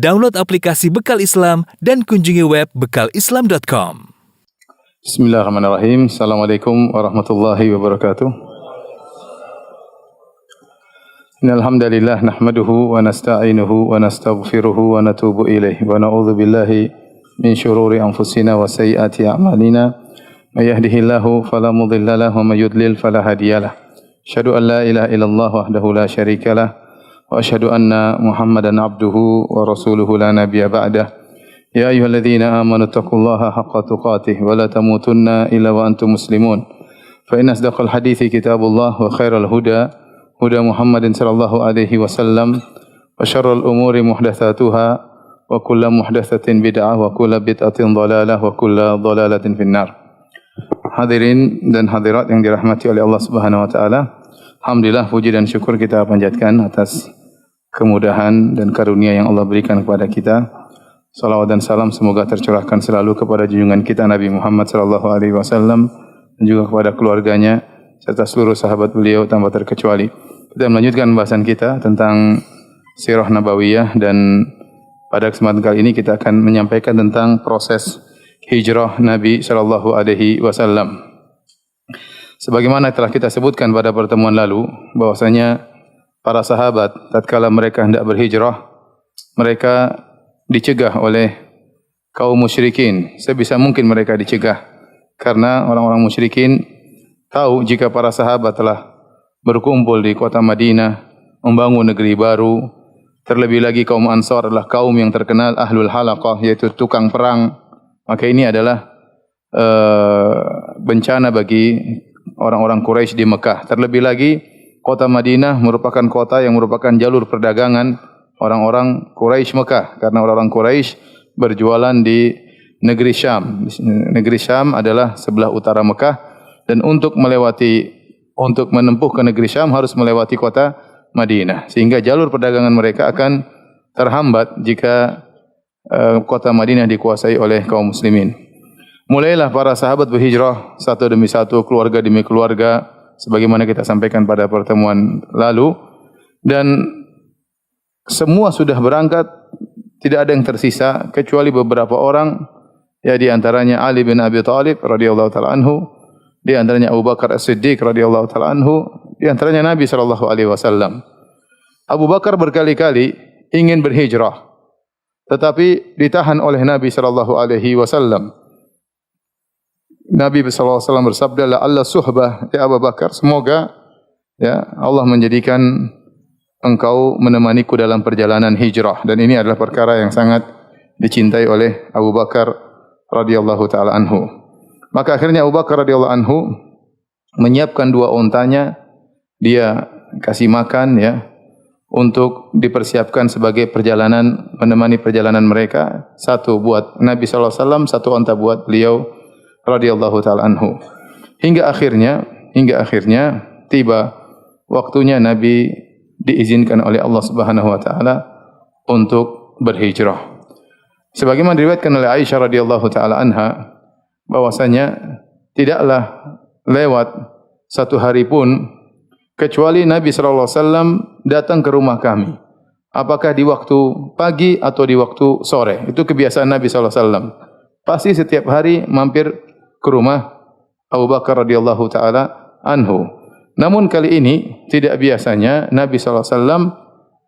Download aplikasi Bekal Islam dan kunjungi web bekalislam.com. Bismillahirrahmanirrahim. Assalamualaikum warahmatullahi wabarakatuh. Innal hamdalillah nahmaduhu wa nasta'inuhu wa nastaghfiruhu wa natubu ilaihi wa na'udzu billahi min shururi anfusina wa sayyiati a'malina. May yahdihillahu fala mudilla lahu wa may yudlil fala hadiyalah. Asyhadu an la ilaha illallah wahdahu la syarikalah wa asyhadu anna Muhammadan abduhu wa rasuluhu la nabiyya ba'dah. Ya ayyuhalladzina amanu taqullaha haqqa tuqatih wa la tamutunna illa wa antum muslimun. Fa inna asdaqal hadithi kitabullah wa khairal huda huda Muhammadin sallallahu alaihi wasallam wa syarrul umuri muhdatsatuha wa kullu muhdatsatin bid'ah wa kullu bid'atin dhalalah wa kullu dhalalatin finnar. Hadirin dan hadirat yang dirahmati oleh Allah Subhanahu wa taala, alhamdulillah puji dan syukur kita panjatkan atas kemudahan dan karunia yang Allah berikan kepada kita. Salawat dan salam semoga tercurahkan selalu kepada junjungan kita Nabi Muhammad sallallahu alaihi wasallam dan juga kepada keluarganya serta seluruh sahabat beliau tanpa terkecuali. Kita melanjutkan pembahasan kita tentang Sirah Nabawiyah dan pada kesempatan kali ini kita akan menyampaikan tentang proses hijrah Nabi sallallahu alaihi wasallam. Sebagaimana telah kita sebutkan pada pertemuan lalu bahwasanya para sahabat tatkala mereka hendak berhijrah, mereka dicegah oleh kaum musyrikin. Sebisa mungkin mereka dicegah karena orang-orang musyrikin tahu jika para sahabat telah berkumpul di kota Madinah membangun negeri baru. Terlebih lagi kaum Ansar adalah kaum yang terkenal ahlul halaqah, yaitu tukang perang. Maka ini adalah bencana bagi orang-orang Quraisy di Mekah. Terlebih lagi kota Madinah merupakan kota yang merupakan jalur perdagangan orang-orang Quraisy Mekah, karena orang-orang Quraisy berjualan di negeri Syam. Negeri Syam adalah sebelah utara Mekah dan untuk menempuh ke negeri Syam harus melewati kota Madinah, sehingga jalur perdagangan mereka akan terhambat jika kota Madinah dikuasai oleh kaum muslimin. Mulailah para sahabat berhijrah satu demi satu, keluarga demi keluarga, sebagaimana kita sampaikan pada pertemuan lalu, dan semua sudah berangkat, tidak ada yang tersisa kecuali beberapa orang, ya di antaranya Ali bin Abi Thalib radhiyallahu taala anhu, di antaranya Abu Bakar As-Siddiq radhiyallahu taala anhu, di antaranya Nabi sallallahu alaihi wasallam. Abu Bakar berkali-kali ingin berhijrah tetapi ditahan oleh Nabi sallallahu alaihi wasallam. Nabi sallallahu alaihi wasallam bersabda, "La alla suhbah ya Abu Bakar, semoga ya Allah menjadikan engkau menemaniku dalam perjalanan hijrah." Dan ini adalah perkara yang sangat dicintai oleh Abu Bakar radhiyallahu taala anhu. Maka akhirnya Abu Bakar radhiyallahu anhu menyiapkan dua ontanya, dia kasih makan ya untuk dipersiapkan sebagai perjalanan, menemani perjalanan mereka. Satu buat Nabi sallallahu alaihi wasallam, satu onta buat beliau radhiyallahu taala anhu. Hingga akhirnya tiba waktunya Nabi diizinkan oleh Allah Subhanahu wa taala untuk berhijrah. Sebagaimana diriwayatkan oleh Aisyah radhiyallahu taala anha bahwasanya tidaklah lewat satu hari pun kecuali Nabi sallallahu alaihi wasallam datang ke rumah kami. Apakah di waktu pagi atau di waktu sore? Itu kebiasaan Nabi sallallahu alaihi wasallam. Pasti setiap hari mampir ke rumah Abu Bakar radhiyallahu taala anhu. Namun kali ini tidak biasanya Nabi sallallahu alaihi wasallam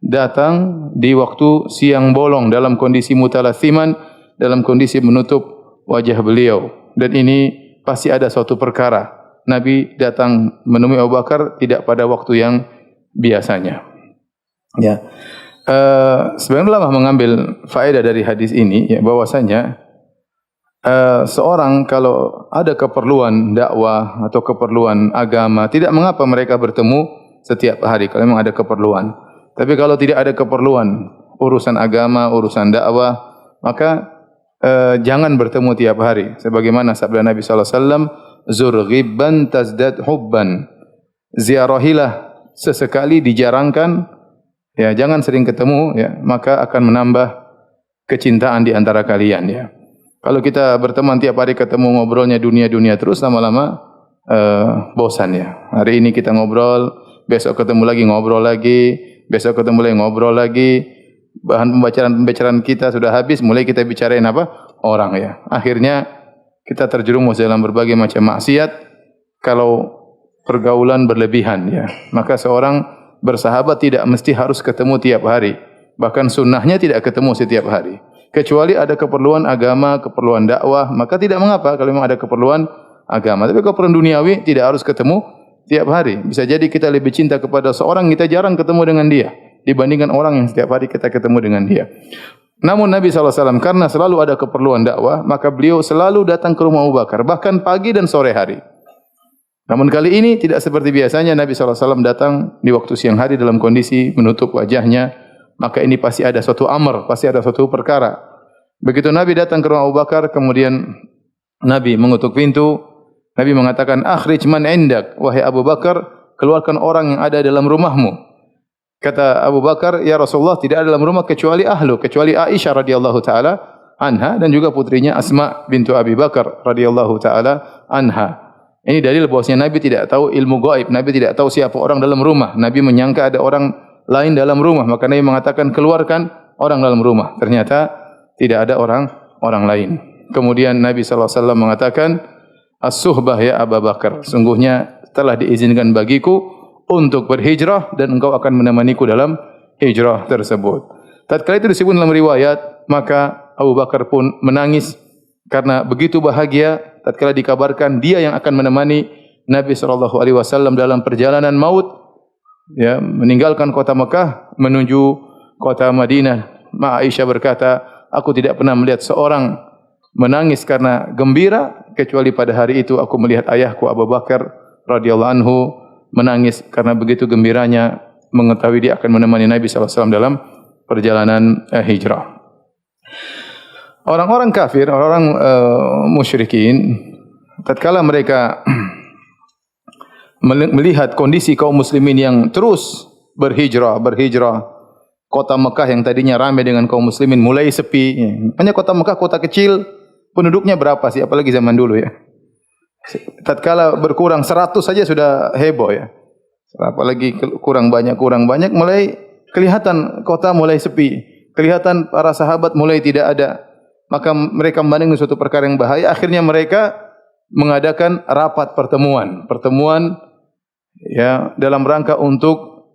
datang di waktu siang bolong dalam kondisi mutalathiman, dalam kondisi menutup wajah beliau. Dan ini pasti ada suatu perkara. Nabi datang menemui Abu Bakar tidak pada waktu yang biasanya. Ya. Sebenarnya ulama mengambil faedah dari hadis ini ya, bahwasanya seorang kalau ada keperluan dakwah atau keperluan agama, tidak mengapa mereka bertemu setiap hari kalau memang ada keperluan. Tapi kalau tidak ada keperluan urusan agama, urusan dakwah, maka jangan bertemu tiap hari. Sebagaimana sabda Nabi sallallahu alaihi wasallam, "Zur ghibban tazdad hubban." Ziarahilah sesekali, dijarangkan, ya jangan sering ketemu, ya maka akan menambah kecintaan di antara kalian, ya. Kalau kita berteman tiap hari ketemu ngobrolnya dunia-dunia terus, lama-lama bosan ya. Hari ini kita ngobrol, besok ketemu lagi ngobrol lagi, besok ketemu lagi ngobrol lagi. bahan pembicaraan kita sudah habis, mulai kita bicarain apa? Orang ya. Akhirnya kita terjerumus dalam berbagai macam maksiat kalau pergaulan berlebihan ya. Maka seorang bersahabat tidak mesti harus ketemu tiap hari. Bahkan sunnahnya tidak ketemu setiap hari. Kecuali ada keperluan agama, keperluan dakwah, maka tidak mengapa kalau memang ada keperluan agama. Tapi kalau keperluan duniawi tidak harus ketemu tiap hari. Bisa jadi kita lebih cinta kepada seorang, kita jarang ketemu dengan dia dibandingkan orang yang setiap hari kita ketemu dengan dia. Namun Nabi SAW karena selalu ada keperluan dakwah, maka beliau selalu datang ke rumah Abu Bakar, bahkan pagi dan sore hari. Namun kali ini tidak seperti biasanya, Nabi SAW datang di waktu siang hari dalam kondisi menutup wajahnya, maka ini pasti ada suatu amr, pasti ada suatu perkara. Begitu Nabi datang ke rumah Abu Bakar, kemudian Nabi mengetuk pintu, Nabi mengatakan, "Akhrij man indak," wahai Abu Bakar, keluarkan orang yang ada dalam rumahmu. Kata Abu Bakar, "Ya Rasulullah, tidak ada dalam rumah kecuali ahlu, kecuali Aisyah radhiyallahu taala anha dan juga putrinya Asma bintu Abi Bakar radhiyallahu taala anha." Ini dalil bahwasanya Nabi tidak tahu ilmu gaib, Nabi tidak tahu siapa orang dalam rumah. Nabi menyangka ada orang lain dalam rumah, maka Nabi mengatakan keluarkan orang dalam rumah. Ternyata tidak ada orang lain. Kemudian Nabi sallallahu alaihi wasallam mengatakan, "As-suhbah ya Abu Bakar, sungguhnya telah diizinkan bagiku untuk berhijrah dan engkau akan menemaniku dalam hijrah tersebut." Tatkala itu disebut dalam riwayat, maka Abu Bakar pun menangis karena begitu bahagia tatkala dikabarkan dia yang akan menemani Nabi SAW dalam perjalanan maut, ya, meninggalkan kota Mekah menuju kota Madinah. Aisyah berkata, "Aku tidak pernah melihat seorang menangis karena gembira kecuali pada hari itu aku melihat ayahku Abu Bakar radhiyallahu anhu menangis karena begitu gembiranya mengetahui dia akan menemani Nabi SAW dalam perjalanan hijrah." Orang-orang kafir, orang-orang musyrikin, tatkala mereka melihat kondisi kaum muslimin yang terus berhijrah, kota Mekah yang tadinya ramai dengan kaum muslimin mulai sepi. Hanya kota Mekah, kota kecil, penduduknya berapa sih? Apalagi zaman dulu ya. Tatkala berkurang 100 saja sudah heboh ya. Apalagi kurang banyak mulai kelihatan kota mulai sepi. Kelihatan para sahabat mulai tidak ada. Maka mereka memandang suatu perkara yang bahaya. Akhirnya mereka mengadakan rapat pertemuan ya dalam rangka untuk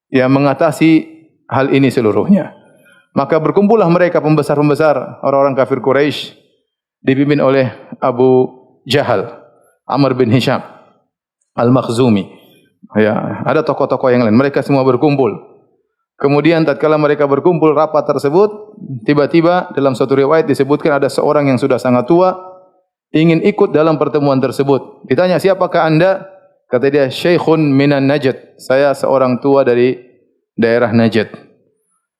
ya mengatasi hal ini seluruhnya. Maka berkumpullah mereka pembesar-pembesar orang-orang kafir Quraisy dipimpin oleh Abu Jahal, Amr bin Hisham Al-Makhzumi. Ya, ada tokoh-tokoh yang lain. Mereka semua berkumpul. Kemudian tatkala mereka berkumpul rapat tersebut, tiba-tiba dalam suatu riwayat disebutkan ada seorang yang sudah sangat tua ingin ikut dalam pertemuan tersebut. Ditanya, "Siapakah Anda?" Kata dia, "Syekhun minan Najd." Saya seorang tua dari daerah Najd.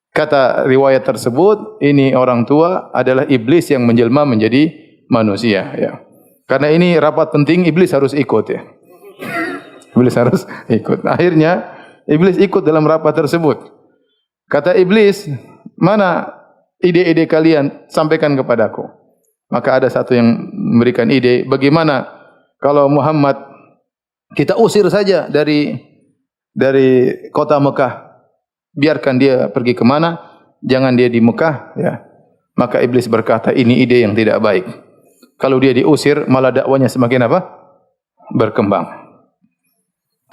Kata riwayat tersebut, ini orang tua adalah iblis yang menjelma menjadi manusia ya. Karena ini rapat penting, iblis harus ikut ya. Iblis harus ikut. Akhirnya iblis ikut dalam rapat tersebut. Kata iblis, "Mana ide-ide kalian? Sampaikan kepadaku." Maka ada satu yang memberikan ide, bagaimana kalau Muhammad kita usir saja dari kota Mekah. Biarkan dia pergi ke mana, jangan dia di Mekah ya. Maka iblis berkata, ini ide yang tidak baik. Kalau dia diusir, malah dakwanya semakin apa? Berkembang.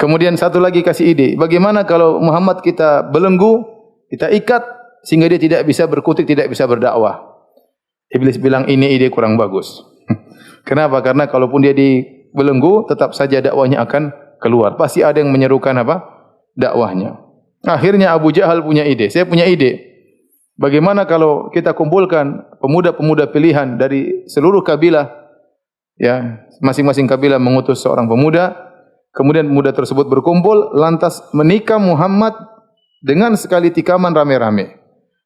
Kemudian satu lagi kasih ide, bagaimana kalau Muhammad kita belenggu, kita ikat sehingga dia tidak bisa berkutik, tidak bisa berdakwah. Iblis bilang ini ide kurang bagus. Kenapa? Karena kalaupun dia dibelenggu, tetap saja dakwahnya akan keluar. Pasti ada yang menyerukan apa? Dakwahnya. Akhirnya Abu Jahal punya ide. Saya punya ide. Bagaimana kalau kita kumpulkan pemuda-pemuda pilihan dari seluruh kabilah, ya, masing-masing kabilah mengutus seorang pemuda, kemudian pemuda tersebut berkumpul, lantas menikam Muhammad dengan sekali tikaman rame-rame.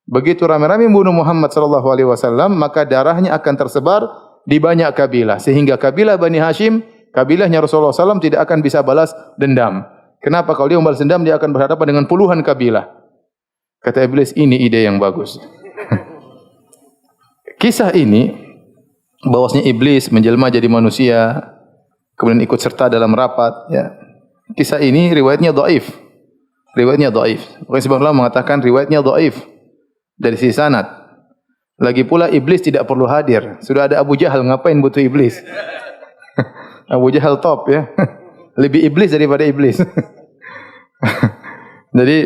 Begitu rame-rame membunuh Muhammad sallallahu alaihi wasallam, maka darahnya akan tersebar di banyak kabilah, sehingga kabilah Bani Hashim, kabilahnya Rasulullah SAW tidak akan bisa balas dendam. Kenapa? Kalau dia membalas dendam, dia akan berhadapan dengan puluhan kabilah. Kata iblis, ini ide yang bagus. Kisah ini, bahwasanya iblis menjelma jadi manusia, kemudian ikut serta dalam rapat. Ya. Kisah ini riwayatnya dhaif. Riwayatnya dhaif. Sebab Allah mengatakan riwayatnya dhaif. dari sisi sanad. Lagi pula iblis tidak perlu hadir. Sudah ada Abu Jahal, ngapain butuh iblis? Abu Jahal top ya. Lebih iblis daripada iblis. Jadi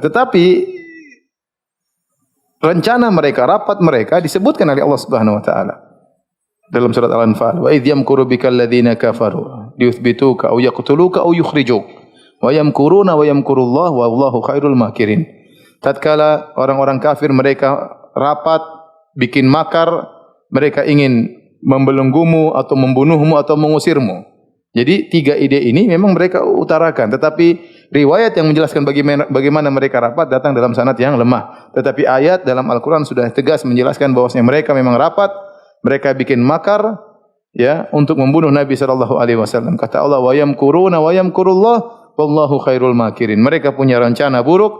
tetapi rencana mereka, rapat mereka disebutkan oleh Allah Subhanahu wa taala dalam surat Al-Anfal. Wa idh yamkuru bikal ladzina kafaru liyuthbituka aw yaqtuluka aw yukhrijuk. Wa yamkuruna wa yamkurullah wallahu khairul makirin. Tatkala orang-orang kafir mereka rapat bikin makar, mereka ingin membelenggumu atau membunuhmu atau mengusirmu. Jadi tiga ide ini memang mereka utarakan, tetapi riwayat yang menjelaskan bagaimana mereka rapat datang dalam sanad yang lemah. Tetapi ayat dalam Al-Qur'an sudah tegas menjelaskan bahwasanya mereka memang rapat, mereka bikin makar ya untuk membunuh Nabi sallallahu alaihi wasallam. Kata Allah, "Wa yamkuruna wa yamkurullah wallahu khairul makirin." Mereka punya rencana buruk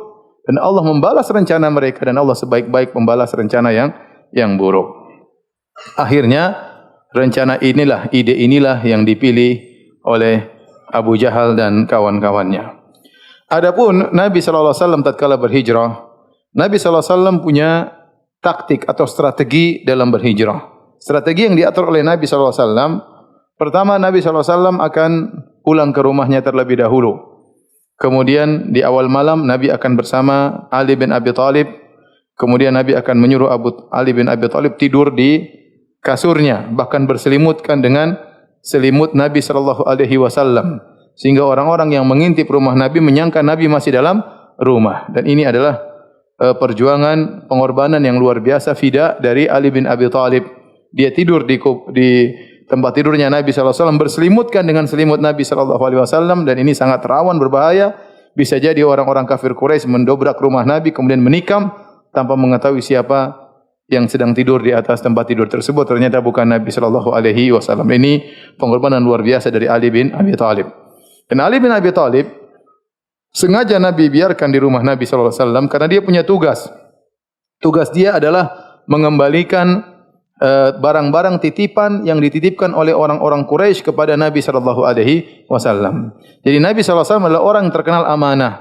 dan Allah membalas rencana mereka, dan Allah sebaik-baik membalas rencana yang buruk. Akhirnya rencana inilah, ide inilah yang dipilih oleh Abu Jahal dan kawan-kawannya. Adapun Nabi sallallahu alaihi wasallam tatkala berhijrah, Nabi sallallahu alaihi wasallam punya taktik atau strategi dalam berhijrah. Strategi yang diatur oleh Nabi sallallahu alaihi wasallam, pertama Nabi sallallahu alaihi wasallam akan pulang ke rumahnya terlebih dahulu. Kemudian di awal malam Nabi akan bersama Ali bin Abi Thalib. Kemudian Nabi akan menyuruh Ali bin Abi Thalib tidur di kasurnya, bahkan berselimutkan dengan selimut Nabi sallallahu alaihi wasallam, sehingga orang-orang yang mengintip rumah Nabi menyangka Nabi masih dalam rumah. Dan ini adalah perjuangan pengorbanan yang luar biasa, fida dari Ali bin Abi Thalib. Dia tidur di tempat tidurnya Nabi sallallahu alaihi wasallam, berselimutkan dengan selimut Nabi sallallahu alaihi wasallam, dan ini sangat rawan berbahaya. Bisa jadi orang-orang kafir Quraisy mendobrak rumah Nabi kemudian menikam tanpa mengetahui siapa yang sedang tidur di atas tempat tidur tersebut. Ternyata bukan Nabi sallallahu alaihi wasallam. Ini pengorbanan luar biasa dari Ali bin Abi Thalib. Dan Ali bin Abi Thalib sengaja Nabi biarkan di rumah Nabi sallallahu alaihi wasallam karena dia punya tugas. Tugas dia adalah mengembalikan barang-barang titipan yang dititipkan oleh orang-orang Quraisy kepada Nabi sallallahu alaihi wasallam. Jadi Nabi sallallahu alaihi wasallam adalah orang yang terkenal amanah.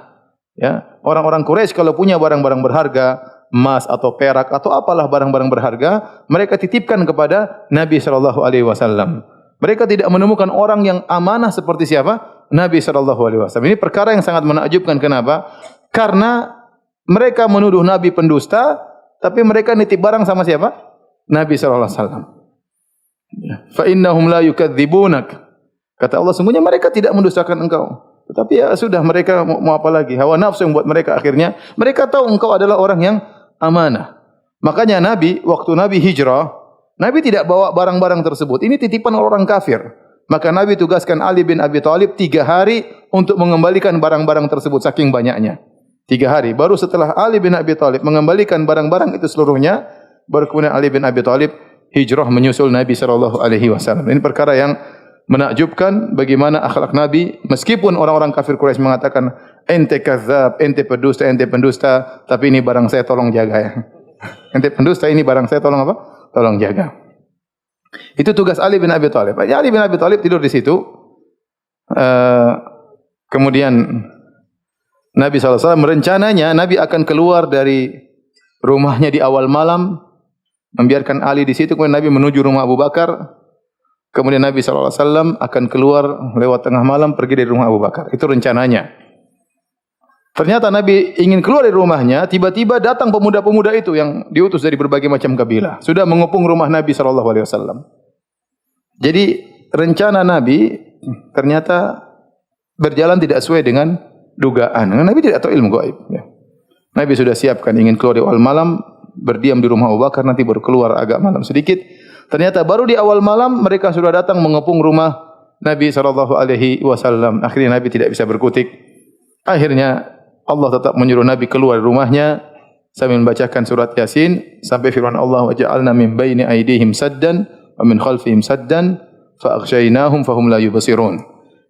Ya, orang-orang Quraisy kalau punya barang-barang berharga, emas atau perak atau apalah barang-barang berharga, mereka titipkan kepada Nabi sallallahu alaihi wasallam. Mereka tidak menemukan orang yang amanah seperti siapa? Nabi sallallahu alaihi wasallam. Ini perkara yang sangat menakjubkan. Kenapa? Karena mereka menuduh Nabi pendusta, tapi mereka nitip barang sama siapa? Nabi sallallahu alaihi wasallam. Fa innahum la yukadzibunak. Kata Allah, sungguhnya mereka tidak mendustakan engkau. Tetapi ya sudah, mereka mau apa lagi? Hawa nafsu yang buat mereka akhirnya. Mereka tahu engkau adalah orang yang amanah. Makanya Nabi, waktu Nabi hijrah, Nabi tidak bawa barang-barang tersebut. Ini titipan orang kafir. Maka Nabi tugaskan Ali bin Abi Thalib 3 hari untuk mengembalikan barang-barang tersebut, saking banyaknya. 3 hari. Baru setelah Ali bin Abi Thalib mengembalikan barang-barang itu seluruhnya, baru kemudian Ali bin Abi Thalib hijrah menyusul Nabi sallallahu alaihi wasallam. Ini perkara yang menakjubkan bagaimana akhlak Nabi, meskipun orang-orang kafir Quraisy mengatakan ente kadzab, ente pendusta, tapi ini barang saya, tolong jaga ya. Ente pendusta, ini barang saya, tolong apa? Tolong jaga. Itu tugas Ali bin Abi Thalib. Ali bin Abi Thalib tidur di situ. Kemudian Nabi SAW merencananya Nabi akan keluar dari rumahnya di awal malam, membiarkan Ali di situ. Kemudian Nabi menuju rumah Abu Bakar. Kemudian Nabi SAW akan keluar lewat tengah malam pergi dari rumah Abu Bakar. Itu rencananya. Ternyata Nabi ingin keluar dari rumahnya, tiba-tiba datang pemuda-pemuda itu yang diutus dari berbagai macam kabilah. Sudah mengepung rumah Nabi SAW. Jadi rencana Nabi ternyata berjalan tidak sesuai dengan dugaan. Nabi tidak tahu ilmu gaib. Ya. Nabi sudah siapkan ingin keluar di awal malam, berdiam di rumah Abu Bakar, nanti baru keluar agak malam sedikit. Ternyata baru di awal malam mereka sudah datang mengepung rumah Nabi SAW. Akhirnya Nabi tidak bisa berkutik. Akhirnya Allah tetap menyuruh Nabi keluar dari rumahnya sambil membacakan surat Yasin sampai firman Allah, wa ja'alna min baini aydihim saddan wa min khalfihim saddan fa aghshaynahum fahum la yubsirun.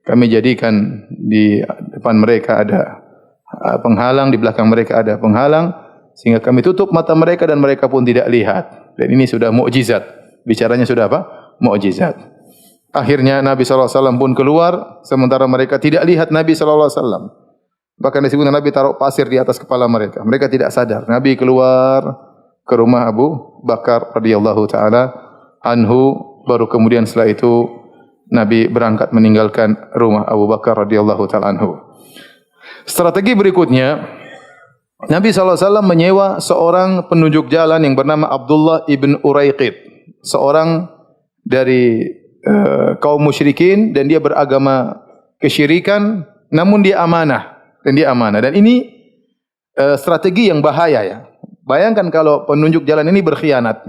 Kami jadikan di depan mereka ada penghalang, di belakang mereka ada penghalang, sehingga kami tutup mata mereka dan mereka pun tidak lihat. Dan ini sudah mukjizat. Bicaranya sudah apa? Mukjizat. Akhirnya Nabi SAW pun keluar sementara mereka tidak lihat Nabi SAW. Bahkan disebutkan Nabi taruh pasir di atas kepala mereka. Mereka tidak sadar. Nabi keluar ke rumah Abu Bakar radhiyallahu taala anhu, baru kemudian setelah itu Nabi berangkat meninggalkan rumah Abu Bakar radhiyallahu taala anhu. Strategi berikutnya, Nabi SAW menyewa seorang penunjuk jalan yang bernama Abdullah ibn Uraiqid, seorang dari kaum musyrikin, dan dia beragama kesyirikan, namun dia amanah. Dan ini strategi yang bahaya ya. Bayangkan kalau penunjuk jalan ini berkhianat.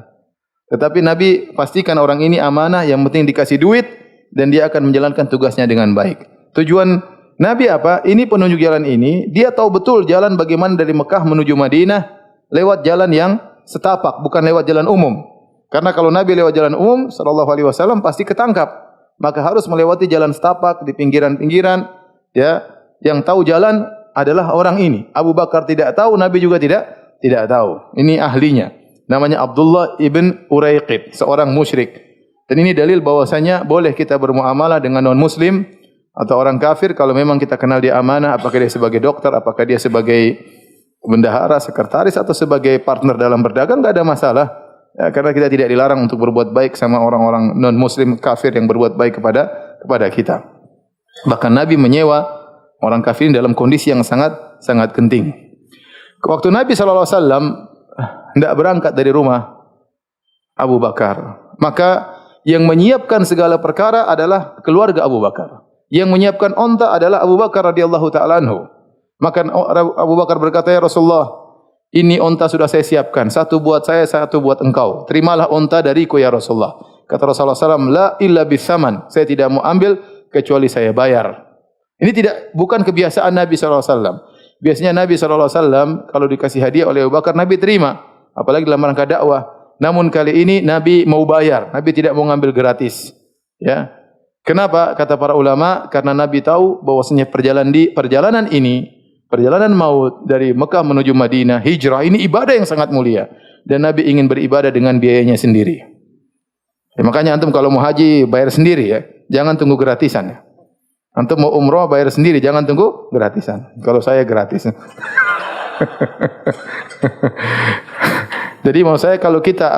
Tetapi Nabi pastikan orang ini amanah, yang penting dikasih duit dan dia akan menjalankan tugasnya dengan baik. Tujuan Nabi apa? Ini penunjuk jalan ini, dia tahu betul jalan bagaimana dari Mekah menuju Madinah lewat jalan yang setapak, bukan lewat jalan umum. Karena kalau Nabi lewat jalan umum sallallahu alaihi wasallam pasti ketangkap. Maka harus melewati jalan setapak di pinggiran-pinggiran, ya. Yang tahu jalan adalah orang ini. Abu Bakar tidak tahu, Nabi juga tidak tahu. Ini ahlinya. Namanya Abdullah ibn Uraiqid, seorang musyrik. Dan ini dalil bahwasanya boleh kita bermuamalah dengan non-muslim atau orang kafir kalau memang kita kenal dia amanah, apakah dia sebagai dokter, apakah dia sebagai bendahara, sekretaris, atau sebagai partner dalam berdagang, tidak ada masalah. Ya, karena kita tidak dilarang untuk berbuat baik sama orang-orang non-muslim kafir yang berbuat baik kepada kita. Bahkan Nabi menyewa orang kafir dalam kondisi yang sangat genting. Waktu Nabi SAW hendak berangkat dari rumah Abu Bakar, maka yang menyiapkan segala perkara adalah keluarga Abu Bakar. Yang menyiapkan onta adalah Abu Bakar radhiyallahu ta'ala anhu. Maka Abu Bakar berkata, ya Rasulullah, ini onta sudah saya siapkan. Satu buat saya, satu buat engkau. Terimalah onta dariku ya Rasulullah. Kata Rasulullah SAW, la illa bisaman. Saya tidak mau ambil kecuali saya bayar. Ini bukan kebiasaan Nabi SAW. Biasanya Nabi SAW kalau dikasih hadiah oleh Abu Bakar, Nabi terima. Apalagi dalam rangka dakwah. Namun kali ini Nabi mau bayar. Nabi tidak mau ngambil gratis. Ya. Kenapa? Kata para ulama, karena Nabi tahu bahwasanya perjalanan ini, perjalanan maut dari Mekah menuju Madinah, hijrah, ini ibadah yang sangat mulia. Dan Nabi ingin beribadah dengan biayanya sendiri. Ya, makanya antum kalau mau haji bayar sendiri ya. Jangan tunggu gratisan ya. Antum mau umroh bayar sendiri, jangan tunggu gratisan. Kalau saya gratis. Jadi mau saya kalau kita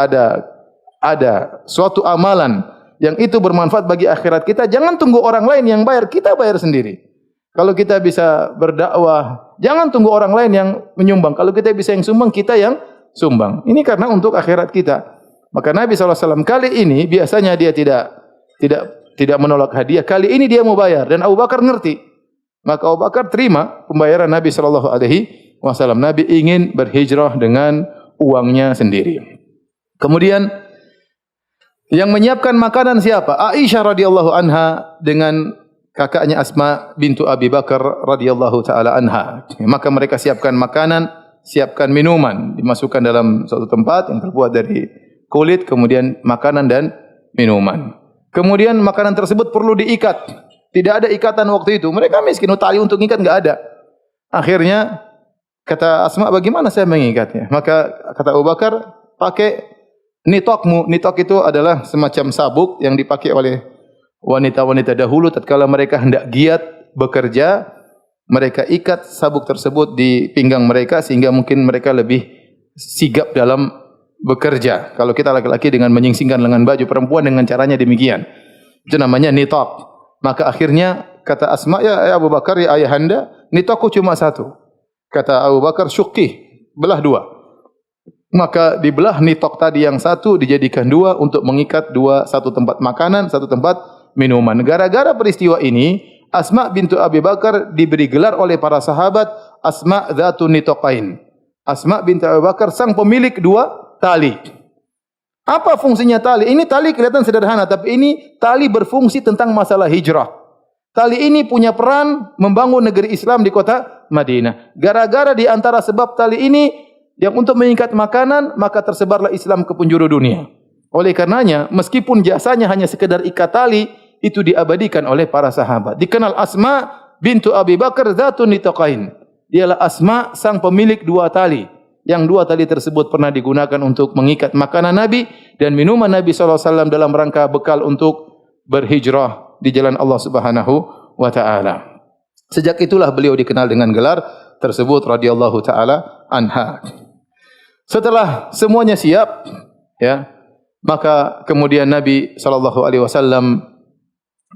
ada suatu amalan yang itu bermanfaat bagi akhirat kita, jangan tunggu orang lain yang bayar, kita bayar sendiri. Kalau kita bisa berdakwah, jangan tunggu orang lain yang menyumbang. Kalau kita bisa yang sumbang, kita yang sumbang. Ini karena untuk akhirat kita. Maka Nabi SAW kali ini biasanya dia tidak menolak hadiah. Kali ini dia mau bayar dan Abu Bakar ngerti. Maka Abu Bakar terima pembayaran Nabi sallallahu alaihi wasallam. Nabi ingin berhijrah dengan uangnya sendiri. Kemudian yang menyiapkan makanan siapa? Aisyah radhiyallahu anha dengan kakaknya Asma bintu Abi Bakar radhiyallahu taala anha. Maka mereka siapkan makanan, siapkan minuman, dimasukkan dalam suatu tempat yang terbuat dari kulit, kemudian makanan dan minuman. Kemudian makanan tersebut perlu diikat. Tidak ada ikatan waktu itu. Mereka miskin, tali untuk ikat enggak ada. Akhirnya kata Asma, bagaimana saya mengikatnya? Maka kata Abu Bakar, pakai nitokmu. Nitok itu adalah semacam sabuk yang dipakai oleh wanita-wanita dahulu tatkala mereka hendak giat bekerja, mereka ikat sabuk tersebut di pinggang mereka sehingga mungkin mereka lebih sigap dalam bekerja. Kalau kita laki-laki dengan menyingsingkan lengan baju, perempuan dengan caranya demikian. Itu namanya nitok. Maka akhirnya kata Asma, ya Abu Bakar, ya ayahanda, nitokku cuma satu. Kata Abu Bakar, syuqih, belah dua. Maka dibelah nitok tadi yang satu dijadikan dua untuk mengikat satu tempat makanan, satu tempat minuman. Gara-gara peristiwa ini, Asma bintu Abi Bakar diberi gelar oleh para sahabat Asma dzatun nitoqain. Asma bintu Abi Bakar sang pemilik dua tali. Apa fungsinya tali? Ini tali kelihatan sederhana, tapi ini tali berfungsi tentang masalah hijrah. Tali ini punya peran membangun negeri Islam di kota Madinah. Gara-gara di antara sebab tali ini yang untuk mengikat makanan, maka tersebarlah Islam ke penjuru dunia. Oleh karenanya, meskipun jasanya hanya sekedar ikat tali, itu diabadikan oleh para sahabat. Dikenal Asma bintu Abi Bakar dzatun nitaqain. Dialah Asma sang pemilik dua tali. Yang dua tali tersebut pernah digunakan untuk mengikat makanan Nabi dan minuman Nabi SAW dalam rangka bekal untuk berhijrah di jalan Allah Subhanahu wa taala. Sejak itulah beliau dikenal dengan gelar tersebut radhiyallahu taala anha. Setelah semuanya siap, ya, maka kemudian Nabi sallallahu alaihi wasallam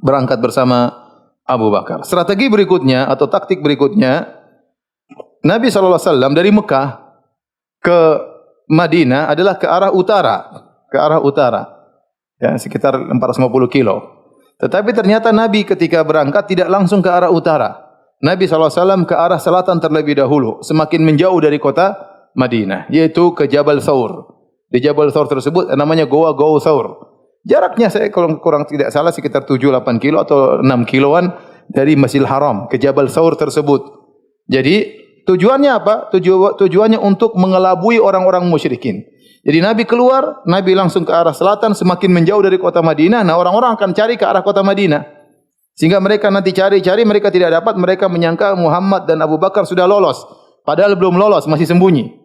berangkat bersama Abu Bakar. Strategi berikutnya atau taktik berikutnya, Nabi sallallahu alaihi wasallam dari Mekah ke Madinah adalah ke arah utara. Ya, sekitar 450 kilo. Tetapi ternyata Nabi ketika berangkat tidak langsung ke arah utara. Nabi SAW ke arah selatan terlebih dahulu, semakin menjauh dari kota Madinah, yaitu ke Jabal Thawr. Di Jabal Thawr tersebut namanya Goa Thawr. Jaraknya saya kalau kurang tidak salah sekitar 7-8 kilo atau 6 kiloan dari Masjidil Haram ke Jabal Thawr tersebut. Jadi tujuannya apa? Tujuannya untuk mengelabui orang-orang musyrikin. Jadi Nabi keluar, Nabi langsung ke arah selatan, semakin menjauh dari kota Madinah. Nah, orang-orang akan cari ke arah kota Madinah. Sehingga mereka nanti cari-cari, mereka tidak dapat, mereka menyangka Muhammad dan Abu Bakar sudah lolos. Padahal belum lolos, masih sembunyi.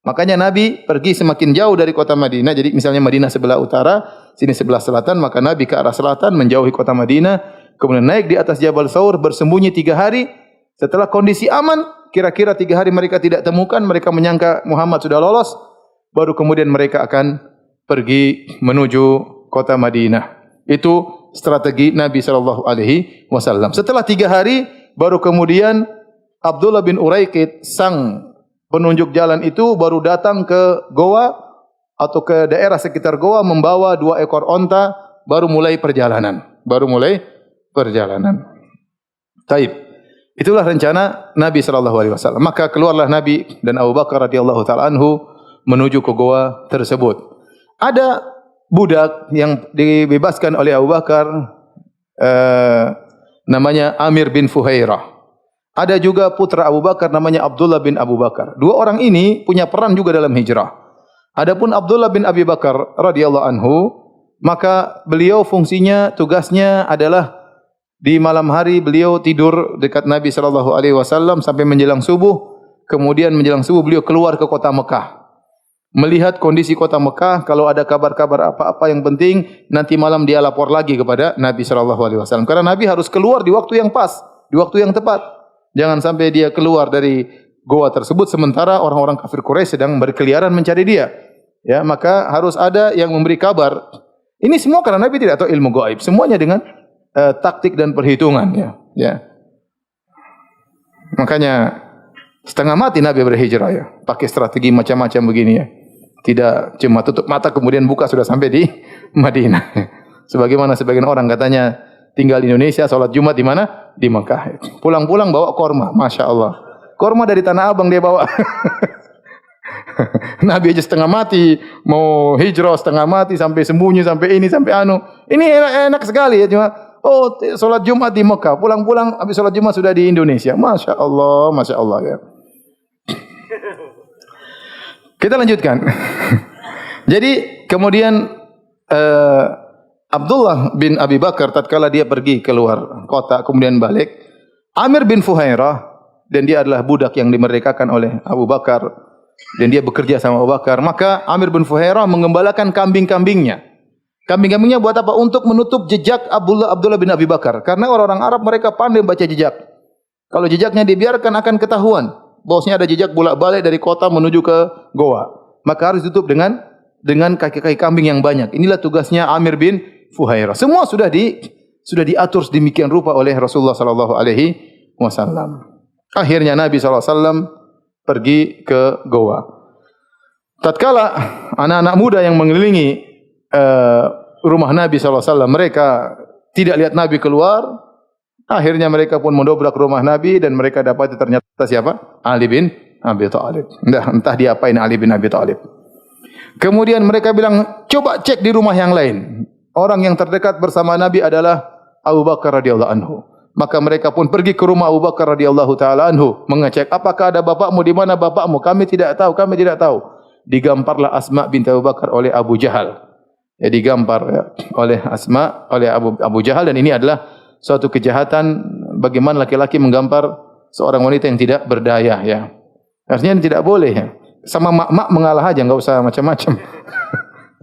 Makanya Nabi pergi semakin jauh dari kota Madinah. Jadi misalnya Madinah sebelah utara, sini sebelah selatan, maka Nabi ke arah selatan, menjauhi kota Madinah. Kemudian naik di atas Jabal Thawr, bersembunyi 3 hari. Setelah kondisi aman, kira-kira 3 hari mereka tidak temukan, mereka menyangka Muhammad sudah lolos. Baru kemudian mereka akan pergi menuju kota Madinah. Itu strategi Nabi sallallahu alaihi wasallam. Setelah 3 hari baru kemudian Abdullah bin Uraiqid sang penunjuk jalan itu baru datang ke Goa atau ke daerah sekitar Goa membawa 2 ekor onta baru mulai perjalanan. Taib. Itulah rencana Nabi sallallahu alaihi wasallam. Maka keluarlah Nabi dan Abu Bakar radhiyallahu taala anhu menuju ke goa tersebut. Ada budak yang dibebaskan oleh Abu Bakar, namanya Amir bin Fuhairah. Ada juga putra Abu Bakar namanya Abdullah bin Abu Bakar. 2 orang ini punya peran juga dalam hijrah. Adapun Abdullah bin Abi Bakar radhiyallahu anhu, maka beliau fungsinya, tugasnya adalah di malam hari beliau tidur dekat Nabi sallallahu alaihi wasallam sampai menjelang subuh. Kemudian menjelang subuh beliau keluar ke kota Mekah. Melihat kondisi kota Mekah, kalau ada kabar-kabar apa-apa yang penting, nanti malam dia lapor lagi kepada Nabi sallallahu alaihi wasallam. Karena Nabi harus keluar di waktu yang pas, di waktu yang tepat. Jangan sampai dia keluar dari goa tersebut sementara orang-orang kafir Quraisy sedang berkeliaran mencari dia. Ya, maka harus ada yang memberi kabar. Ini semua karena Nabi tidak tahu ilmu gaib. Semuanya dengan taktik dan perhitungan, ya. Makanya setengah mati Nabi berhijrah, ya. Pakai strategi macam-macam begini, ya. Tidak cuma tutup mata kemudian buka sudah sampai di Madinah. Sebagaimana sebagian orang katanya tinggal di Indonesia, sholat Jumat di mana? Di Mekah. Pulang-pulang bawa korma, Masya Allah. Korma dari Tanah Abang dia bawa. Nabi aja setengah mati, mau hijrah setengah mati, sampai sembunyi, sampai ini, sampai anu. Ini enak sekali, ya. Cuma, sholat Jumat di Mekah, pulang-pulang habis sholat Jumat sudah di Indonesia. Masya Allah, ya. Kita lanjutkan. Jadi kemudian Abdullah bin Abi Bakar tatkala dia pergi keluar kota kemudian balik, Amir bin Fuhairah, dan dia adalah budak yang dimerdekakan oleh Abu Bakar dan dia bekerja sama Abu Bakar, maka Amir bin Fuhairah mengembalakan kambing-kambingnya. Kambing-kambingnya buat apa? Untuk menutup jejak Abdullah bin Abi Bakar. Karena orang-orang Arab mereka pandai baca jejak. Kalau jejaknya dibiarkan akan ketahuan. Bosnya ada jejak bolak-balik dari kota menuju ke goa. Maka harus ditutup dengan kaki-kaki kambing yang banyak. Inilah tugasnya Amir bin Fuhairah. Semua sudah diatur sedemikian rupa oleh Rasulullah sallallahu alaihi wasallam. Akhirnya Nabi sallallahu alaihi wasallam pergi ke goa. Tatkala anak-anak muda yang mengelilingi rumah Nabi sallallahu alaihi wasallam, mereka tidak lihat Nabi keluar. Akhirnya mereka pun mendobrak rumah Nabi dan mereka dapat ternyata siapa? Ali bin Abi Thalib. Entah diapain Ali bin Abi Thalib. Kemudian mereka bilang, coba cek di rumah yang lain. Orang yang terdekat bersama Nabi adalah Abu Bakar radhiyallahu anhu. Maka mereka pun pergi ke rumah Abu Bakar radhiyallahu taala anhu, mengecek apakah ada bapakmu, di mana bapakmu? Kami tidak tahu. Digamparlah Asma binti Abu Bakar oleh Abu Jahal. Ya, digampar ya, oleh Asma oleh Abu Jahal, dan ini adalah suatu kejahatan bagaimana laki-laki menggampar seorang wanita yang tidak berdaya, ya. Artinya tidak boleh, ya. Sama mak-mak mengalah aja, enggak usah macam-macam.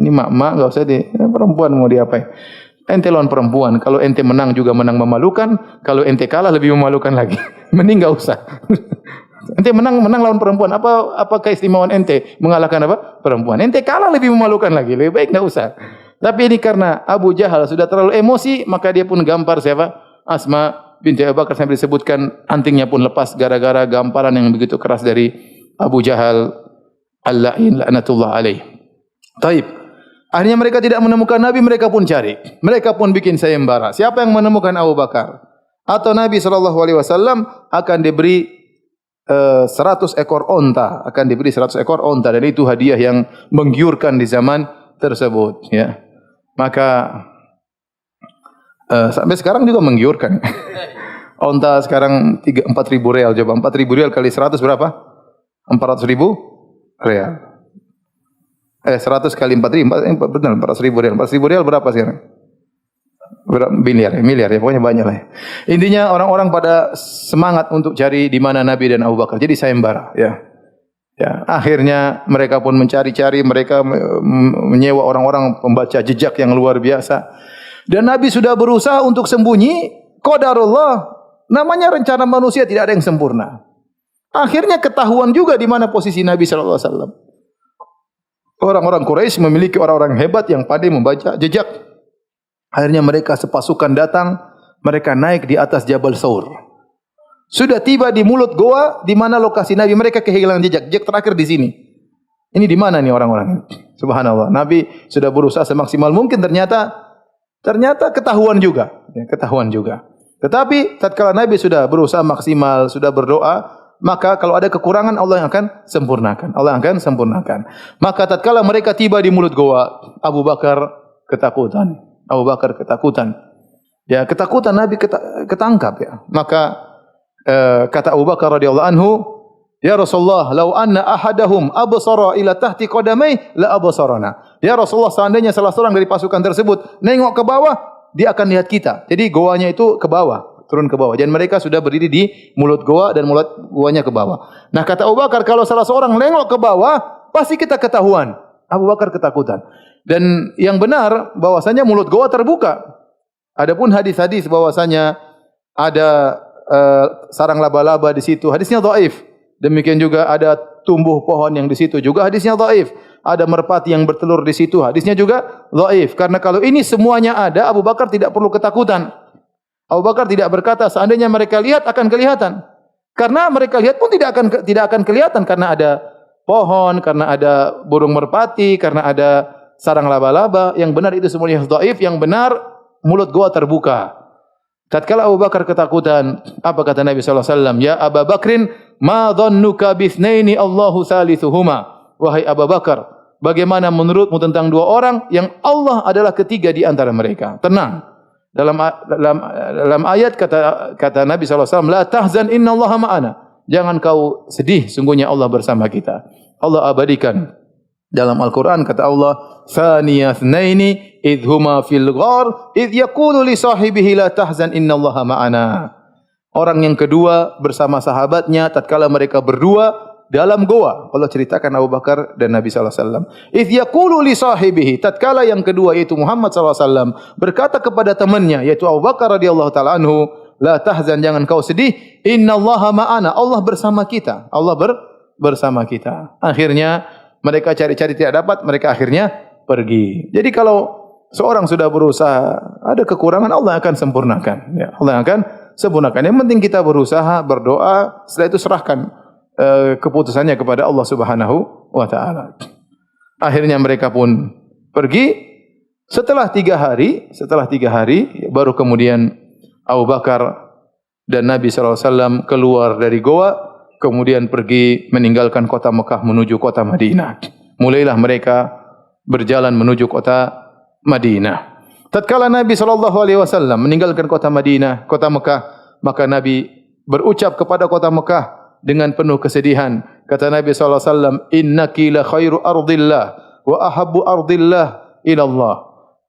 Ini mak-mak enggak usah perempuan mau diapain. Ente lawan perempuan, kalau ente menang juga menang memalukan, kalau ente kalah lebih memalukan lagi. Mending enggak usah. Ente menang lawan perempuan, apa keistimewaan ente mengalahkan apa? Perempuan. Ente kalah lebih memalukan lagi, lebih baik enggak usah. Tapi ini karena Abu Jahal sudah terlalu emosi, maka dia pun gampar siapa? Asma binti Abu Bakar, sampai disebutkan antingnya pun lepas gara-gara gamparan yang begitu keras dari Abu Jahal al-la'in la'natullah alaih. Taib. Akhirnya mereka tidak menemukan Nabi, mereka pun cari. Mereka pun bikin sayembara. Siapa yang menemukan Abu Bakar? Atau Nabi SAW akan diberi 100 ekor onta. Akan diberi 100 ekor onta. Dan itu hadiah yang menggiurkan di zaman tersebut. Ya. Maka sampai sekarang juga menggiurkan. Onta sekarang 4.000 real. Coba 4.000 real kali 100 berapa? 400.000 real. 100 kali 4.000, benar 400.000 real. 400.000 real berapa sekarang? Miliar ya, pokoknya banyak lah. Intinya orang-orang pada semangat untuk cari di mana Nabi dan Abu Bakar. Jadi sayembara, ya. Ya, akhirnya mereka pun mencari-cari, mereka menyewa orang-orang pembaca jejak yang luar biasa. Dan Nabi sudah berusaha untuk sembunyi, qadarullah, namanya rencana manusia tidak ada yang sempurna. Akhirnya ketahuan juga di mana posisi Nabi sallallahu alaihi wasallam. Orang-orang Quraisy memiliki orang-orang hebat yang pandai membaca jejak. Akhirnya mereka sepasukan datang, mereka naik di atas Jabal Thawr. Sudah tiba di mulut goa di mana lokasi Nabi, mereka kehilangan jejak. Jejak terakhir di sini. Ini di mana nih orang-orang ini? Subhanallah. Nabi sudah berusaha semaksimal mungkin, ternyata ketahuan juga, ya, ketahuan juga. Tetapi tatkala Nabi sudah berusaha maksimal, sudah berdoa, maka kalau ada kekurangan Allah yang akan sempurnakan. Allah akan sempurnakan. Maka tatkala mereka tiba di mulut goa, Abu Bakar ketakutan. Abu Bakar ketakutan. Ya, ketakutan Nabi ketangkap ya. Maka kata Abu Bakar radhiyallahu anhu, "Ya Rasulullah, law anna ahadahum absara ila tahti qadamai la absarana." Ya Rasulullah, seandainya salah seorang dari pasukan tersebut nengok ke bawah, dia akan lihat kita. Jadi goanya itu ke bawah, turun ke bawah. Dan mereka sudah berdiri di mulut goa dan mulut goanya ke bawah. Nah, kata Abu Bakar, kalau salah seorang nengok ke bawah, pasti kita ketahuan. Abu Bakar ketakutan. Dan yang benar bahwasanya mulut goa terbuka. Adapun hadis-hadis bahwasanya ada sarang laba-laba di situ, hadisnya dhaif. Demikian juga ada tumbuh pohon yang di situ, juga hadisnya dhaif. Ada merpati yang bertelur di situ, hadisnya juga dhaif. Karena kalau ini semuanya ada, Abu Bakar tidak perlu ketakutan. Abu Bakar tidak berkata seandainya mereka lihat akan kelihatan. Karena mereka lihat pun tidak akan kelihatan karena ada pohon, karena ada burung merpati, karena ada sarang laba-laba. Yang benar itu semuanya dhaif, yang benar mulut goa terbuka. Tatkala Abu Bakar ketakutan, apa kata Nabi sallallahu alaihi wasallam? Ya Abu Bakrin, ma dhannuka bithnaini Allahu thalithuhuma. Wahai Abu Bakar, bagaimana menurutmu tentang dua orang yang Allah adalah ketiga di antara mereka? Tenang. Dalam ayat kata Nabi sallallahu alaihi wasallam, la tahzan innallaha ma'ana. Jangan kau sedih, sungguhnya Allah bersama kita. Allah abadikan dalam Al-Qur'an, kata Allah, thaniya thnaini idh huma fil ghar idh yaqulu li sahibihi la tahzan innallaha ma'ana. Orang yang kedua bersama sahabatnya tatkala mereka berdua dalam goa. Allah ceritakan Abu Bakar dan Nabi sallallahu alaihi wasallam. Idh yaqulu li sahibihi, tatkala yang kedua yaitu Muhammad sallallahu alaihi wasallam berkata kepada temannya yaitu Abu Bakar radhiyallahu taala anhu, la tahzan, jangan kau sedih, innallaha ma'ana, Allah bersama kita. Allah bersama kita. Akhirnya mereka cari-cari tidak dapat, mereka akhirnya pergi. Jadi kalau seorang sudah berusaha, ada kekurangan, Allah akan sempurnakan. Ya, Allah akan sempurnakan. Yang penting kita berusaha, berdoa, setelah itu serahkan keputusannya kepada Allah Subhanahu wa taala. Akhirnya mereka pun pergi. Setelah 3 hari baru kemudian Abu Bakar dan Nabi sallallahu alaihi wasallam keluar dari goa, kemudian pergi meninggalkan kota Mekah menuju kota Madinah. Mulailah mereka berjalan menuju kota Madinah. Tatkala Nabi sallallahu alaihi wasallam meninggalkan kota Madinah, kota Mekah, maka Nabi berucap kepada kota Mekah dengan penuh kesedihan. Kata Nabi sallallahu alaihi wasallam, "Innaki la khairu ardillah wa ahabbu ardillah ila Allah.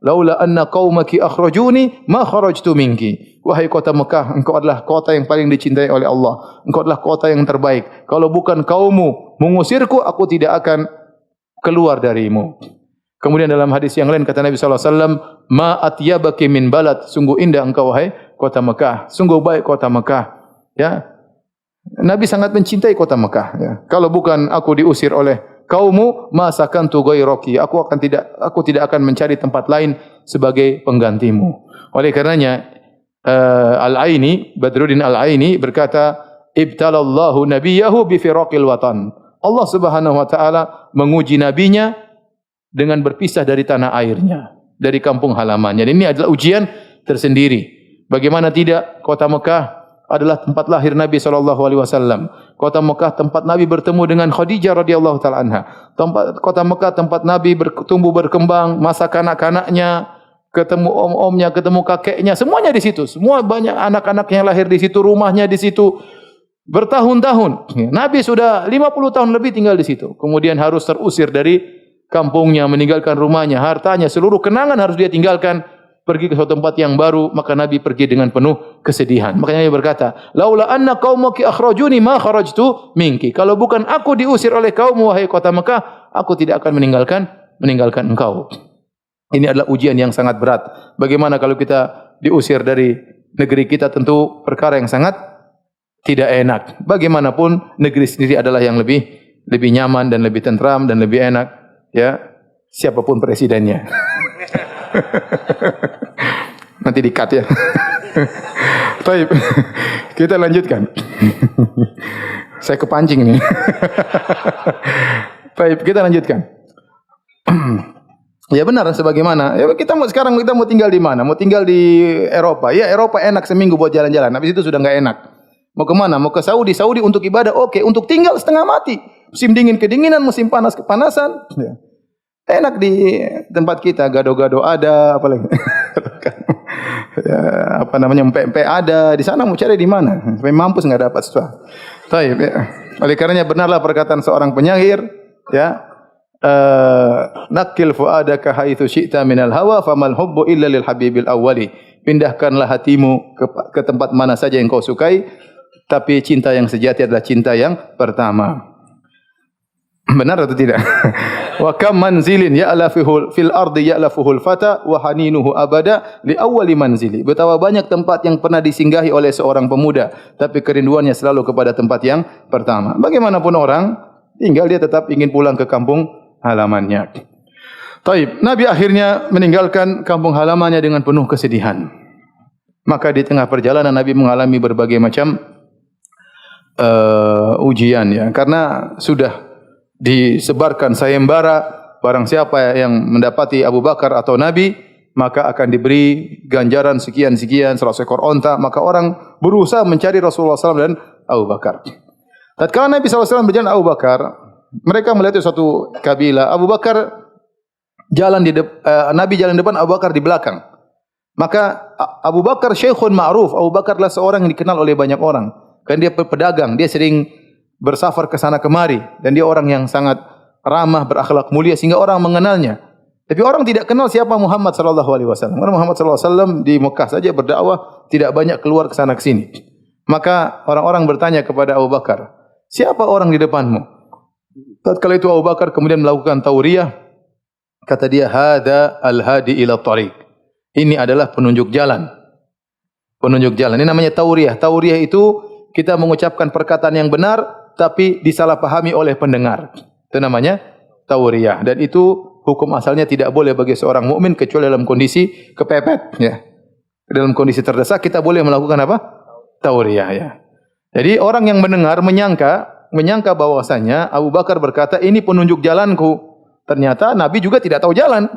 Laula anna qaumaki akhrajuni ma kharajtu minki." Wahai kota Mekah, engkau adalah kota yang paling dicintai oleh Allah. Engkau adalah kota yang terbaik. Kalau bukan kaummu mengusirku, aku tidak akan keluar darimu. Kemudian dalam hadis yang lain kata Nabi sallallahu alaihi wasallam, "Ma atyabaki min balad." Sungguh indah engkau wahai kota Mekah. Sungguh baik kota Mekah. Ya. Nabi sangat mencintai kota Mekah, ya. Kalau bukan aku diusir oleh kaummu, ma sakantu ghairaki. Aku tidak akan mencari tempat lain sebagai penggantimu. Oleh karenanya Al-Aini, Badruddin Al-Aini berkata, "Ibtalallahu nabiyahu bi firaqil watan." Allah Subhanahu wa taala menguji nabinya dengan berpisah dari tanah airnya, dari kampung halamannya. Dan ini adalah ujian tersendiri. Bagaimana tidak, kota Mekah adalah tempat lahir Nabi SAW. Kota Mekah tempat Nabi bertemu dengan Khadijah radhiyallahu taala anha. Kota Mekah tempat Nabi bertumbuh berkembang, masa kanak-kanaknya, ketemu om-omnya, ketemu kakeknya, semuanya di situ. Semua banyak anak-anaknya lahir di situ, rumahnya di situ. Bertahun-tahun. Nabi sudah 50 tahun lebih tinggal di situ. Kemudian harus terusir dari kampungnya, meninggalkan rumahnya, hartanya, seluruh kenangan harus dia tinggalkan, pergi ke suatu tempat yang baru. Maka Nabi pergi dengan penuh kesedihan. Makanya Nabi berkata, "Laula anna qaumaki akhrajuni ma kharajtu minki." Kalau bukan aku diusir oleh kaummu wahai kota Mekah, aku tidak akan meninggalkan engkau. Ini adalah ujian yang sangat berat. Bagaimana kalau kita diusir dari negeri kita, tentu perkara yang sangat tidak enak. Bagaimanapun negeri sendiri adalah yang lebih nyaman dan lebih tentram dan lebih enak. Ya, siapapun presidennya. Nanti di-cut ya. Baik, kita lanjutkan. Saya kepancing nih. Baik, kita lanjutkan. Ya benar, sebagaimana. Ya sekarang kita mau tinggal di mana? Mau tinggal di Eropa. Ya Eropa enak seminggu buat jalan-jalan. Habis itu sudah enggak enak. Mau ke mana? Mau ke Saudi. Saudi untuk ibadah, oke. Untuk tinggal setengah mati. Musim dingin kedinginan, musim panas kepanasan. Ya. Enak di tempat kita, gado-gado ada, apalagi. Ya, apa namanya, empek-empek ada. Di sana mau cari di mana? Sampai mampus enggak dapat sesuatu. Baik, ya. Oleh karenanya benarlah perkataan seorang penyair, ya. Nakil fuadaka haitsu syi'ta minal hawa famal hubbu illa lil habibil awwali. Pindahkanlah hatimu ke tempat mana saja yang kau sukai, tapi cinta yang sejati adalah cinta yang pertama. Benar atau tidak? Wa kam manzilin ya'lafuhu fil ardi ya'lafuhul fata wa haninuhu abada li awwali manzili. Betapa banyak tempat yang pernah disinggahi oleh seorang pemuda, tapi kerinduannya selalu kepada tempat yang pertama. Bagaimanapun orang tinggal, dia tetap ingin pulang ke kampung halamannya. Taib, Nabi akhirnya meninggalkan kampung halamannya dengan penuh kesedihan. Maka di tengah perjalanan Nabi mengalami berbagai macam ujian, ya, karena sudah disebarkan sayembara, barang siapa yang mendapati Abu Bakar atau Nabi, maka akan diberi ganjaran sekian-sekian, 100 ekor onta. Maka orang berusaha mencari Rasulullah SAW dan Abu Bakar. Tatkala Nabi SAW berjalan Abu Bakar, mereka melihat suatu kabilah. Abu Bakar jalan Nabi jalan depan, Abu Bakar di belakang. Maka Abu Bakar syekhun ma'ruf. Abu Bakar adalah seorang yang dikenal oleh banyak orang. Kan dia pedagang, dia sering bersafar ke sana kemari, dan dia orang yang sangat ramah, berakhlak mulia sehingga orang mengenalnya. Tapi orang tidak kenal siapa Muhammad sallallahu alaihi wasallam. Karena Muhammad sallallahu alaihi wasallam di Mekah saja berdakwah, tidak banyak keluar ke sana ke sini. Maka orang-orang bertanya kepada Abu Bakar, "Siapa orang di depanmu?" Tatkala itu Abu Bakar kemudian melakukan tauriyah. Kata dia, "Hada al-hadi ila tariq." Ini adalah penunjuk jalan. Penunjuk jalan. Ini namanya tauriyah. Tauriyah itu kita mengucapkan perkataan yang benar tapi disalahpahami oleh pendengar. Itu namanya tauriyah, dan itu hukum asalnya tidak boleh bagi seorang mukmin kecuali dalam kondisi kepepet, ya. Dalam kondisi terdesak kita boleh melakukan apa? Tauriyah, ya. Jadi orang yang mendengar menyangka bahwasanya Abu Bakar berkata, "Ini penunjuk jalanku." Ternyata Nabi juga tidak tahu jalan.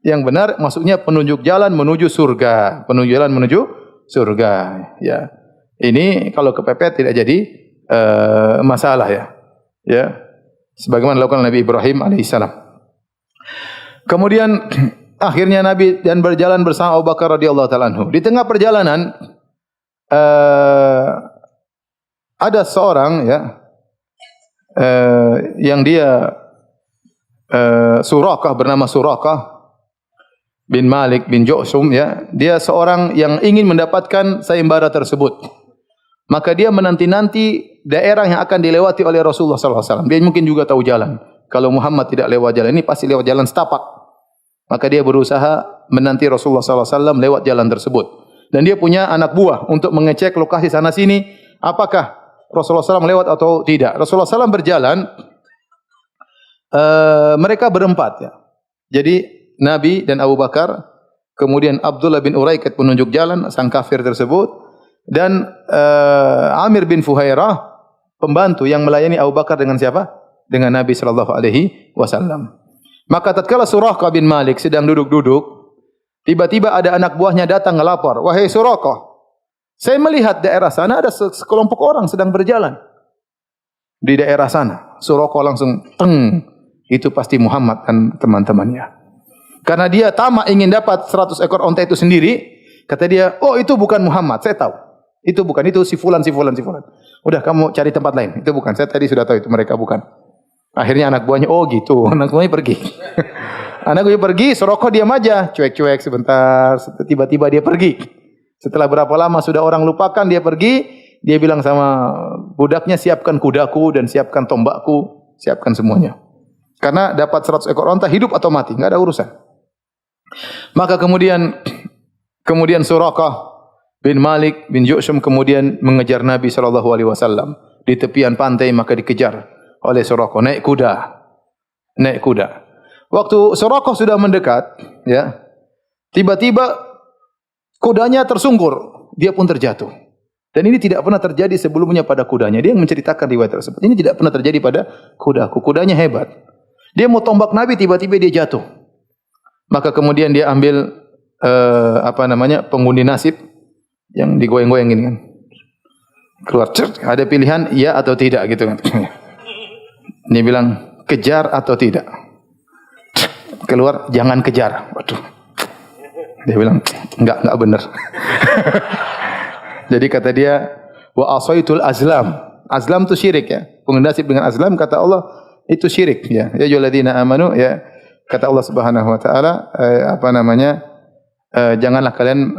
Yang benar maksudnya penunjuk jalan menuju surga, penunjuk jalan menuju surga, ya. Ini kalau kepepet tidak jadi masalah, ya. Ya. Sebagaimana dilakukan Nabi Ibrahim alaihissalam. Kemudian akhirnya Nabi dan berjalan bersama Abu Bakar radhiyallahu taala anhu. Di tengah perjalanan ada seorang, ya, yang dia Surakah, bernama Surakah bin Malik bin Ju'shum, ya. Dia seorang yang ingin mendapatkan sayembara tersebut. Maka dia menanti-nanti daerah yang akan dilewati oleh Rasulullah sallallahu alaihi wasallam. Dia mungkin juga tahu jalan. kalau Muhammad tidak lewat jalan ini pasti lewat jalan setapak. Maka dia berusaha menanti Rasulullah SAW lewat jalan tersebut. Dan dia punya anak buah untuk mengecek lokasi sana sini, apakah Rasulullah SAW lewat atau tidak. Rasulullah SAW berjalan, mereka berempat ya. Jadi Nabi dan Abu Bakar, kemudian Abdullah bin Uraiqat penunjuk jalan, sang kafir tersebut, dan Amir bin Fuhairah, pembantu yang melayani Abu Bakar dengan siapa? Dengan Nabi sallallahu alaihi wasallam. Maka tatkala Suraqah bin Malik sedang duduk-duduk, tiba-tiba ada anak buahnya datang ngelapor, "Wahai Suraqah, saya melihat daerah sana ada sekelompok orang sedang berjalan di daerah sana." Suraqah langsung, itu pasti Muhammad dan teman-temannya. Karena dia tamak ingin dapat 100 ekor onta itu sendiri, kata dia, "Oh, itu bukan Muhammad, saya tahu. Itu bukan, itu si fulan. Udah, kamu cari tempat lain. Itu bukan. Saya tadi sudah tahu itu mereka bukan." Akhirnya anak buahnya, "Oh gitu." Anak buahnya pergi. Anak buahnya pergi, Suraqah diam aja, cuek-cuek sebentar, tiba-tiba dia pergi. Setelah berapa lama sudah orang lupakan, dia pergi, dia bilang sama budaknya, "Siapkan kudaku dan siapkan tombakku, siapkan semuanya." Karena dapat 100 ekor onta, hidup atau mati, enggak ada urusan. Maka kemudian Suraqah bin Malik bin Ju'shum kemudian mengejar Nabi sallallahu alaihi wasallam di tepian pantai, maka dikejar oleh Suraqah naik kuda. Waktu Suraqah sudah mendekat, ya, tiba-tiba kudanya tersungkur, dia pun terjatuh. Dan ini tidak pernah terjadi sebelumnya pada kudanya. Dia yang menceritakan riwayat tersebut. Ini tidak pernah terjadi pada kudaku. Kudanya hebat. Dia mau tombak Nabi, tiba-tiba dia jatuh. Maka kemudian dia ambil pengundi nasib yang digoyang-goyang gini kan. Keluar, ada pilihan ya atau tidak gitu kan. Dia bilang, "Kejar atau tidak?" Keluar, "Jangan kejar." Waduh. Dia bilang, enggak benar. Jadi kata dia, "Wa asaitul azlam." Azlam itu syirik ya. Pengendasib dengan azlam kata Allah itu syirik ya. Ya ayyuhalladzina amanu ya. Kata Allah Subhanahu wa taala janganlah kalian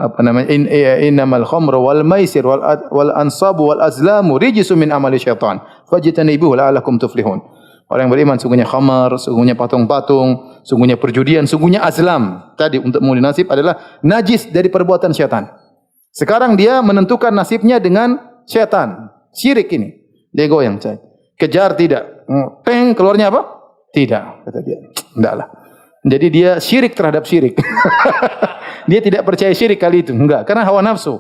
innamal khamru wal maisir wal ansabu wal azlamu rijsun min amali syaitan fajtanibuhu la'allakum tuflihun. Orang yang beriman sungguhnya khamar, sungguhnya patung-patung, sungguhnya perjudian, sungguhnya azlam. Tadi untuk mengundi nasib adalah najis dari perbuatan syaitan. Sekarang dia menentukan nasibnya dengan syaitan. Syirik ini. Dia goyang. Kejar tidak. Peng, keluarnya apa? Tidak. Kata dia. Tidaklah. Jadi dia syirik terhadap syirik. Dia tidak percaya syirik kali itu. Enggak. Karena hawa nafsu.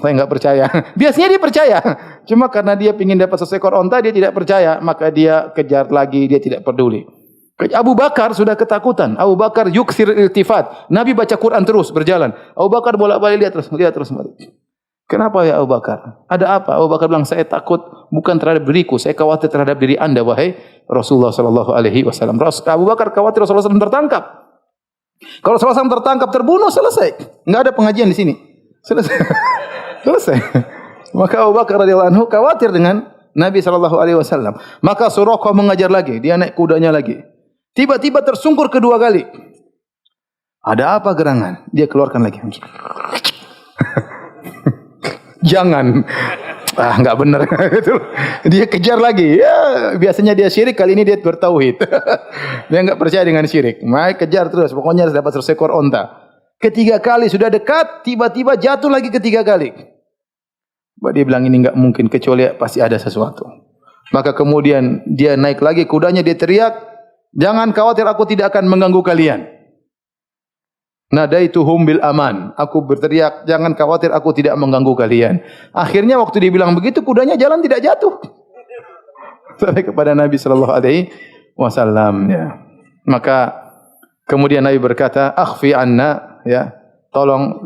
Saya enggak percaya. Biasanya dia percaya. Cuma karena dia ingin dapat seekor onta, dia tidak percaya. Maka dia kejar lagi, dia tidak peduli. Abu Bakar sudah ketakutan. Abu Bakar yuksir iltifat. Nabi baca Quran terus, berjalan. Abu Bakar bolak-balik lihat terus. Kenapa ya Abu Bakar? Ada apa? Abu Bakar bilang, "Saya takut bukan terhadap diriku, saya khawatir terhadap diri Anda, wahai Rasulullah sallallahu alaihi wasallam." Abu Bakar khawatir Rasulullah SAW tertangkap. Kalau Rasulullah SAW tertangkap, terbunuh, selesai. Enggak ada pengajian di sini. Selesai. Maka Abu Bakar radhiyallahu anhu khawatir dengan Nabi sallallahu alaihi wasallam. Maka Suraqah mengajar lagi, dia naik kudanya lagi. Tiba-tiba tersungkur kedua kali. Ada apa gerangan? Dia keluarkan lagi. Jangan. Enggak benar. Dia kejar lagi. Ya, biasanya dia syirik, kali ini dia bertauhid. Dia enggak percaya dengan syirik. Maka kejar terus, pokoknya harus dapat 100 ekor onta. Ketiga kali sudah dekat, tiba-tiba jatuh lagi ketiga kali. Dia bilang ini enggak mungkin, kecuali pasti ada sesuatu. Maka kemudian dia naik lagi kudanya, dia teriak, "Jangan khawatir, aku tidak akan mengganggu kalian." Nadaituhum bil aman. Aku berteriak, "Jangan khawatir, aku tidak mengganggu kalian." Akhirnya waktu dia bilang begitu, kudanya jalan tidak jatuh. Sampai kepada Nabi sallallahu alaihi wasallam ya. Maka kemudian Nabi berkata, "Akhfi anna," ya. Tolong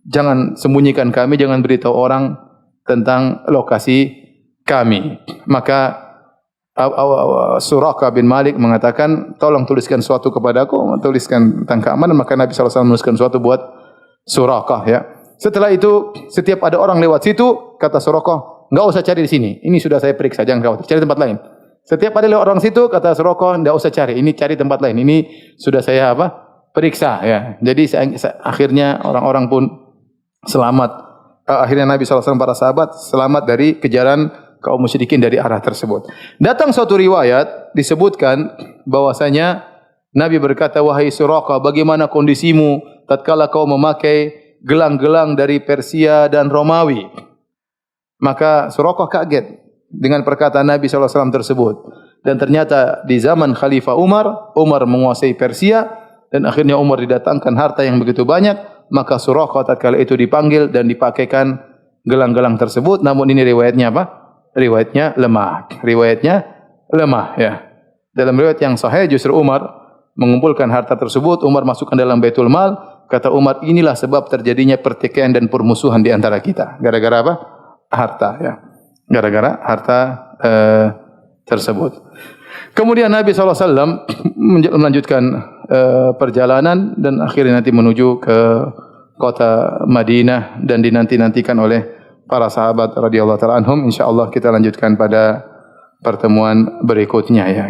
jangan sembunyikan kami, jangan beritahu orang tentang lokasi kami. Maka Suraqah bin Malik mengatakan, "Tolong tuliskan sesuatu kepadaku," tuliskan tentang keamanan. Maka Nabi SAW menuliskan sesuatu buat Suraqah ya. Setelah itu setiap ada orang lewat situ, kata Suraqah, "Enggak usah cari di sini. Ini sudah saya periksa, jangan khawatir. Cari tempat lain." Setiap ada lewat orang situ, kata Suraqah, "Enggak usah cari. Ini cari tempat lain. Ini sudah saya periksa ya." Jadi akhirnya orang-orang pun selamat. Akhirnya Nabi SAW para sahabat selamat dari kejaran kaum musyrikin dari arah tersebut. Datang suatu riwayat disebutkan bahwasanya Nabi berkata, wahai Suraqah, bagaimana kondisimu tatkala kau memakai gelang-gelang dari Persia dan Romawi? Maka Suraqah kaget dengan perkataan Nabi SAW tersebut. Dan ternyata di zaman Khalifah Umar, Umar menguasai Persia dan akhirnya Umar didatangkan harta yang begitu banyak, maka Suraqah tatkala itu dipanggil dan dipakaikan gelang-gelang tersebut. Namun ini riwayatnya apa? Riwayatnya lemah. Riwayatnya lemah ya. Dalam riwayat yang sahih justru Umar mengumpulkan harta tersebut, Umar masukkan dalam Baitul Mal. Kata Umar, inilah sebab terjadinya pertikaian dan permusuhan di antara kita. Gara-gara apa? Harta ya. Gara-gara harta tersebut. Kemudian Nabi SAW melanjutkan perjalanan dan akhirnya nanti menuju ke kota Madinah dan dinanti-nantikan oleh para sahabat radhiyallahu taala anhum. Insyaallah kita lanjutkan pada pertemuan berikutnya ya.